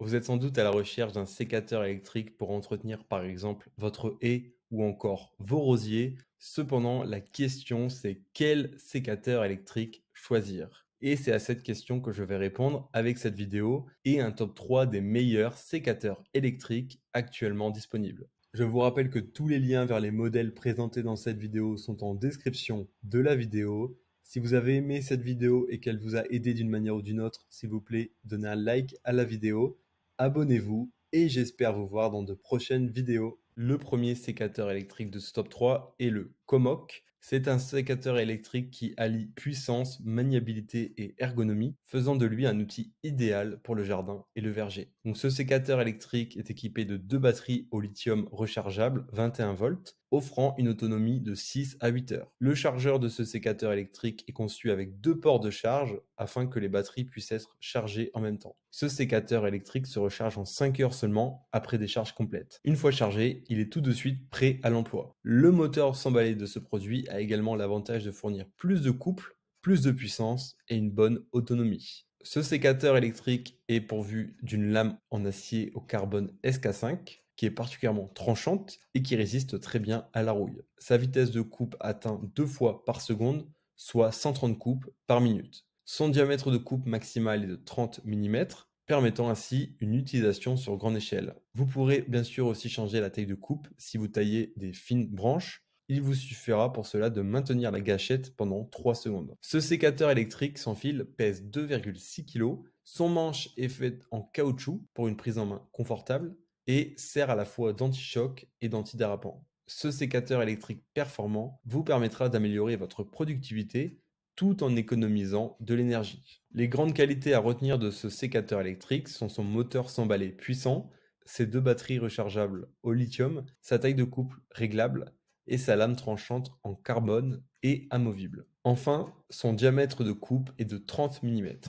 Vous êtes sans doute à la recherche d'un sécateur électrique pour entretenir par exemple votre haie ou encore vos rosiers. Cependant, la question c'est quel sécateur électrique choisir? Et c'est à cette question que je vais répondre avec cette vidéo et un top 3 des meilleurs sécateurs électriques actuellement disponibles. Je vous rappelle que tous les liens vers les modèles présentés dans cette vidéo sont en description de la vidéo. Si vous avez aimé cette vidéo et qu'elle vous a aidé d'une manière ou d'une autre, s'il vous plaît, donnez un like à la vidéo, abonnez-vous et j'espère vous voir dans de prochaines vidéos. Le premier sécateur électrique de ce top 3 est le Comoc. C'est un sécateur électrique qui allie puissance, maniabilité et ergonomie, faisant de lui un outil idéal pour le jardin et le verger. Donc ce sécateur électrique est équipé de deux batteries au lithium rechargeables 21 volts, offrant une autonomie de 6 à 8 heures. Le chargeur de ce sécateur électrique est conçu avec deux ports de charge afin que les batteries puissent être chargées en même temps. Ce sécateur électrique se recharge en 5 heures seulement après des charges complètes. Une fois chargé, il est tout de suite prêt à l'emploi. Le moteur sans balai de ce produit a également l'avantage de fournir plus de couple, plus de puissance et une bonne autonomie. Ce sécateur électrique est pourvu d'une lame en acier au carbone SK5 qui est particulièrement tranchante et qui résiste très bien à la rouille. Sa vitesse de coupe atteint 2 fois par seconde, soit 130 coupes par minute. Son diamètre de coupe maximal est de 30 mm, permettant ainsi une utilisation sur grande échelle. Vous pourrez bien sûr aussi changer la taille de coupe si vous taillez des fines branches. Il vous suffira pour cela de maintenir la gâchette pendant 3 secondes. Ce sécateur électrique sans fil pèse 2,6 kg. Son manche est fait en caoutchouc pour une prise en main confortable et sert à la fois d'anti-choc et d'antidérapant. Ce sécateur électrique performant vous permettra d'améliorer votre productivité tout en économisant de l'énergie. Les grandes qualités à retenir de ce sécateur électrique sont son moteur sans balai puissant, ses deux batteries rechargeables au lithium, sa taille de coupe réglable et sa lame tranchante en carbone et amovible. Enfin, son diamètre de coupe est de 30 mm.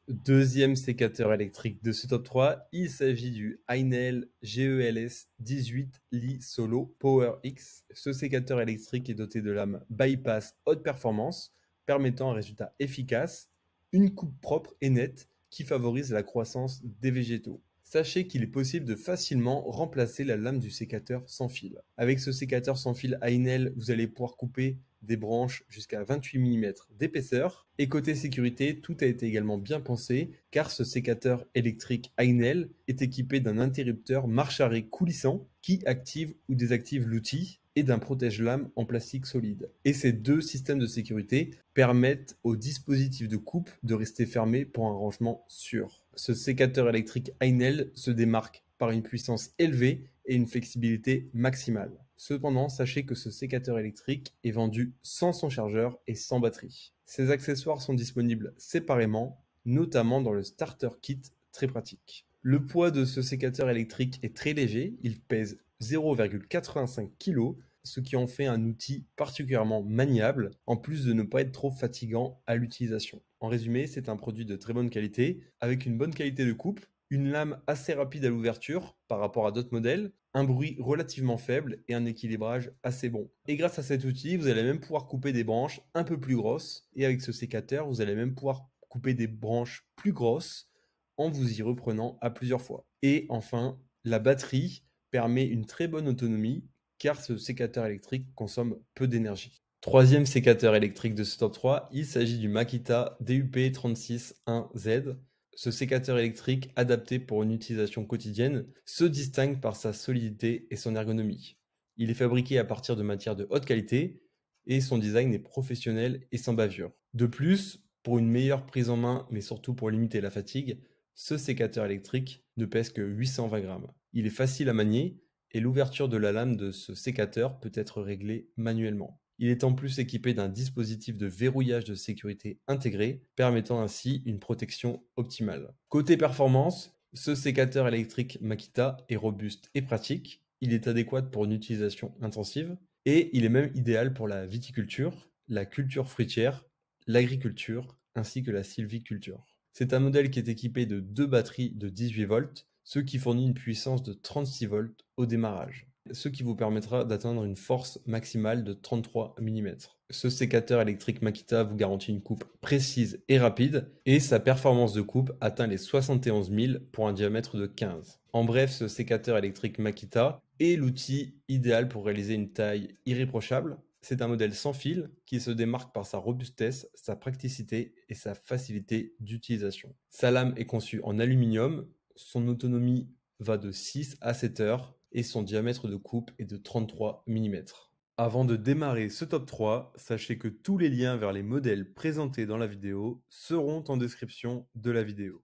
Deuxième sécateur électrique de ce top 3, il s'agit du Ainel GELS 18 Li Solo Power X. Ce sécateur électrique est doté de lames bypass haute performance, permettant un résultat efficace, une coupe propre et nette qui favorise la croissance des végétaux. Sachez qu'il est possible de facilement remplacer la lame du sécateur sans fil. Avec ce sécateur sans fil Ainel, vous allez pouvoir couper des branches jusqu'à 28 mm d'épaisseur. Et côté sécurité, tout a été également bien pensé car ce sécateur électrique Ainel est équipé d'un interrupteur marche-arrêt coulissant qui active ou désactive l'outil et d'un protège-lame en plastique solide. Et ces deux systèmes de sécurité permettent au dispositif de coupe de rester fermé pour un rangement sûr. Ce sécateur électrique Ainel se démarque par une puissance élevée et une flexibilité maximale. Cependant, sachez que ce sécateur électrique est vendu sans son chargeur et sans batterie. Ces accessoires sont disponibles séparément, notamment dans le starter kit très pratique. Le poids de ce sécateur électrique est très léger, il pèse 0,85 kg, ce qui en fait un outil particulièrement maniable, en plus de ne pas être trop fatigant à l'utilisation. En résumé, c'est un produit de très bonne qualité, avec une bonne qualité de coupe, une lame assez rapide à l'ouverture par rapport à d'autres modèles, un bruit relativement faible et un équilibrage assez bon. Et grâce à cet outil, vous allez même pouvoir couper des branches un peu plus grosses, et avec ce sécateur, vous allez même pouvoir couper des branches plus grosses en vous y reprenant à plusieurs fois. Et enfin, la batterie permet une très bonne autonomie car ce sécateur électrique consomme peu d'énergie. Troisième sécateur électrique de ce top 3, il s'agit du Makita DUP361Z. Ce sécateur électrique adapté pour une utilisation quotidienne se distingue par sa solidité et son ergonomie. Il est fabriqué à partir de matières de haute qualité et son design est professionnel et sans bavure. De plus, pour une meilleure prise en main, mais surtout pour limiter la fatigue, ce sécateur électrique ne pèse que 820 grammes. Il est facile à manier et l'ouverture de la lame de ce sécateur peut être réglée manuellement. Il est en plus équipé d'un dispositif de verrouillage de sécurité intégré, permettant ainsi une protection optimale. Côté performance, ce sécateur électrique Makita est robuste et pratique. Il est adéquat pour une utilisation intensive et il est même idéal pour la viticulture, la culture fruitière, l'agriculture ainsi que la sylviculture. C'est un modèle qui est équipé de deux batteries de 18 volts, ce qui fournit une puissance de 36 volts au démarrage, ce qui vous permettra d'atteindre une force maximale de 33 mm. Ce sécateur électrique Makita vous garantit une coupe précise et rapide, et sa performance de coupe atteint les 71 000 pour un diamètre de 15. En bref, ce sécateur électrique Makita est l'outil idéal pour réaliser une taille irréprochable. C'est un modèle sans fil qui se démarque par sa robustesse, sa praticité et sa facilité d'utilisation. Sa lame est conçue en aluminium, son autonomie va de 6 à 7 heures et son diamètre de coupe est de 33 mm. Avant de démarrer ce top 3, sachez que tous les liens vers les modèles présentés dans la vidéo seront en description de la vidéo.